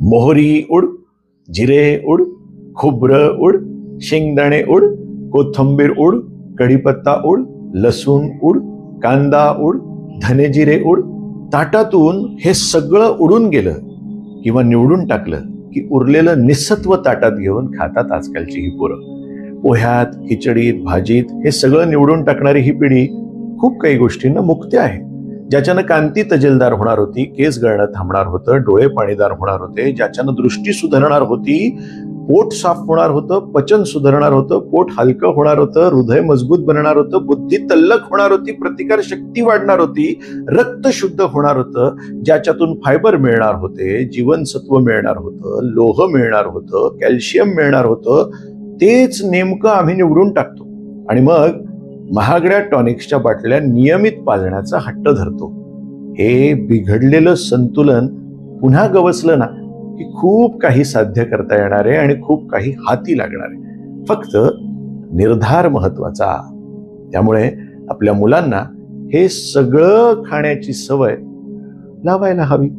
मोहरी उड, जिरे उड, खोबरं उड, शेंगदाणे उड, कोथिंबीर उड, कढीपत्ता उड, लसूण उड, कांदा उड, धने जिरे उड. ताटातून हे सगळं उडून गेलं किंवा निवडून टाकलं की उरलेलं निसत्व ताटात घेऊन खातात आजकालची ही पोरं. पोह्यात, खिचडीत, भाजीत हे सगळं निवडून टाकणारी ही पिढी खूप काही गोष्टींना मुक्ती आहे. ज्याच्यानं कांती तजेलदार होणार होती, केस गळणं थांबणार होतं, डोळे पाणीदार होणार होते, ज्याच्यानं दृष्टी सुधारणार होती, पोट साफ होणार होतं, पचन सुधारणार होतं, पोट हलकं होणार होतं, हृदय मजबूत बनणार होतं, बुद्धी तल्लख होणार होती, प्रतिकार शक्ती वाढणार होती, रक्त शुद्ध होणार होतं, ज्याच्यातून फायबर मिळणार होते, जीवनसत्व मिळणार होतं, लोह मिळणार होतं, कॅल्शियम मिळणार होतं. तेच नेमकं आम्ही निवडून टाकतो आणि मग महागड्या टॉनिक्सच्या बाटल्या नियमित पाजण्याचा हट्ट धरतो. हे बिघडलेलं संतुलन पुन्हा गवसलं ना की खूप काही साध्य करता येणार आहे आणि खूप काही हाती लागणार आहे. फक्त निर्धार महत्वाचा. त्यामुळे आपल्या मुलांना हे सगळं खाण्याची सवय लावायला हवी.